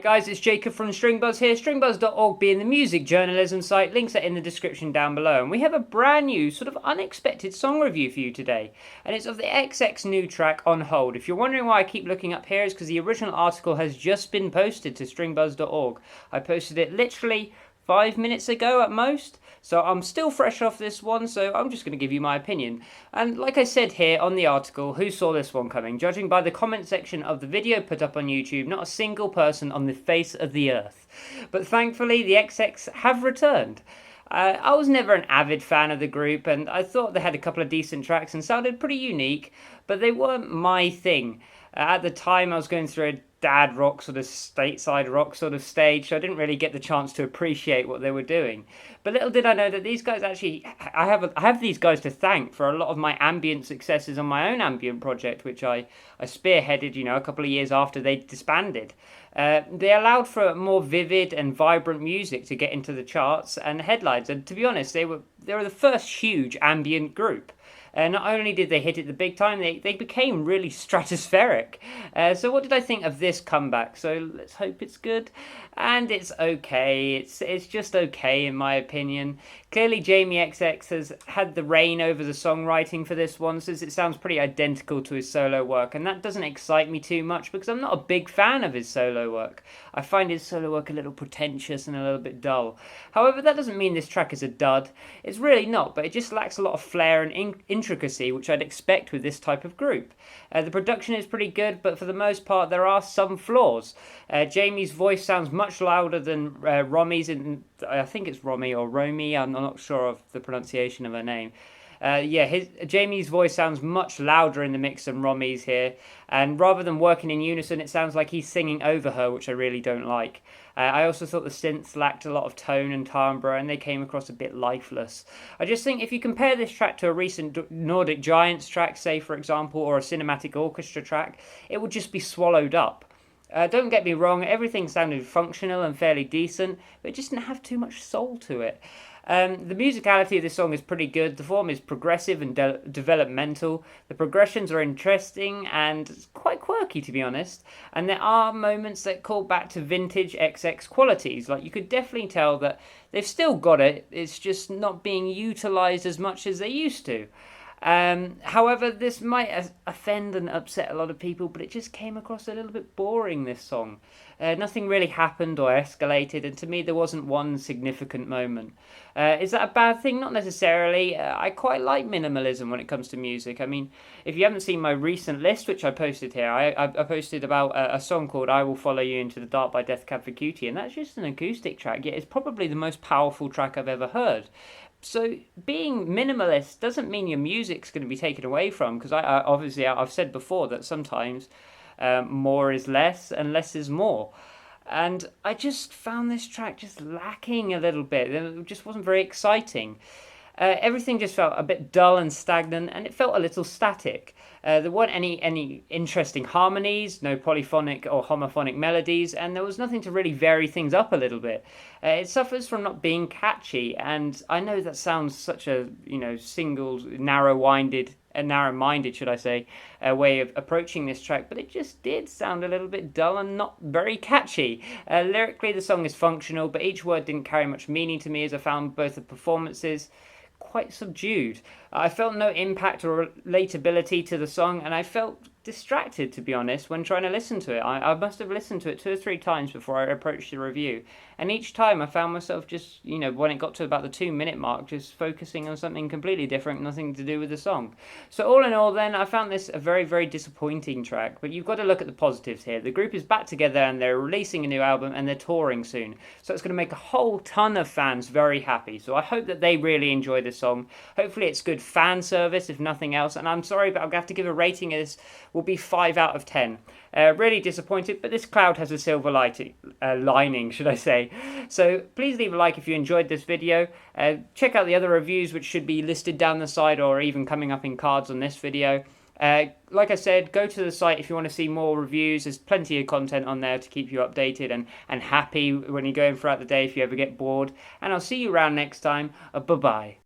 guys, it's Jacob from Stringbuzz here, stringbuzz.org being the music journalism site. Links are in the description down below. And we have a brand new, sort of unexpected song review for you today. And it's of the XX new track, On Hold. If you're wondering why I keep looking up here, it's because the original article has just been posted to stringbuzz.org. I posted it literally 5 minutes ago at most, so I'm still fresh off this one, so I'm just going to give you my opinion. And like I said here on the article, who saw this one coming? Judging by the comment section of the video put up on YouTube, not a single person on the face of the earth. But thankfully, the XX have returned. I was never an avid fan of the group, and I thought they had a couple of decent tracks and sounded pretty unique, but they weren't my thing. At the time, I was going through a dad rock, sort of stateside rock sort of stage, so I didn't really get the chance to appreciate what they were doing. But little did I know that these guys actually, I have these guys to thank for a lot of my ambient successes on my own ambient project, which I spearheaded, a couple of years after they disbanded. They allowed for more vivid and vibrant music to get into the charts and headlines, and to be honest, they were the first huge ambient group. Not only did they hit it the big time, they became really stratospheric. So what did I think of this comeback? So let's hope it's good. And it's okay. It's just okay in my opinion. Clearly Jamie XX has had the reign over the songwriting for this one, since it sounds pretty identical to his solo work. And that doesn't excite me too much because I'm not a big fan of his solo work. I find his solo work a little pretentious and a little bit dull. However, that doesn't mean this track is a dud. It's really not, but it just lacks a lot of flair and intricacy, which I'd expect with this type of group. The production is pretty good, but for the most part there are some flaws. Jamie's voice sounds much louder than Romy's, I think it's Romy or Romy, I'm not sure of the pronunciation of her name. Jamie's voice sounds much louder in the mix than Romy's here, and rather than working in unison, it sounds like he's singing over her, which I really don't like. I also thought the synths lacked a lot of tone and timbre, and they came across a bit lifeless. I just think if you compare this track to a recent Nordic Giants track, say for example, or a cinematic orchestra track, it would just be swallowed up. Don't get me wrong, everything sounded functional and fairly decent, but it just didn't have too much soul to it. The musicality of this song is pretty good. The form is progressive and developmental. The progressions are interesting and quite quirky, to be honest. And there are moments that call back to vintage XX qualities. Like, you could definitely tell that they've still got it. It's just not being utilised as much as they used to. However, this might offend and upset a lot of people, but it just came across a little bit boring, this song. Nothing really happened or escalated, and to me there wasn't one significant moment. Is that a bad thing? Not necessarily. I quite like minimalism when it comes to music. I mean, if you haven't seen my recent list, which I posted here, I posted about a song called I Will Follow You Into the Dark by Death Cab for Cutie, and that's just an acoustic track, yet it's probably the most powerful track I've ever heard. So being minimalist doesn't mean your music's going to be taken away from, because I've said before that sometimes more is less and less is more. And I just found this track just lacking a little bit. It just wasn't very exciting. Everything just felt a bit dull and stagnant, and it felt a little static. There weren't any interesting harmonies, no polyphonic or homophonic melodies, and there was nothing to really vary things up a little bit. It suffers from not being catchy, and I know that sounds such a single, narrow-minded, should I say, way of approaching this track, but it just did sound a little bit dull and not very catchy. Lyrically, the song is functional, but each word didn't carry much meaning to me, as I found both the performances quite subdued. I felt no impact or relatability to the song, and I felt distracted, to be honest, when trying to listen to it. I must have listened to it 2 or 3 times before I approached the review, and each time I found myself just, when it got to about the 2-minute mark, just focusing on something completely different, nothing to do with the song. So all in all then, I found this a very, very disappointing track, but you've got to look at the positives here. The group is back together and they're releasing a new album and they're touring soon, so it's going to make a whole ton of fans very happy. So I hope that they really enjoy this song. Hopefully it's good fan service, if nothing else, and I'm sorry, but I'm going to have to give a rating of this. Will be 5 out of 10. Really disappointed, but this cloud has a silver lining, should I say. So please leave a like if you enjoyed this video. Check out the other reviews, which should be listed down the side or even coming up in cards on this video. Like I said, go to the site if you want to see more reviews. There's plenty of content on there to keep you updated and happy when you're going throughout the day if you ever get bored. And I'll see you around next time. Bye-bye.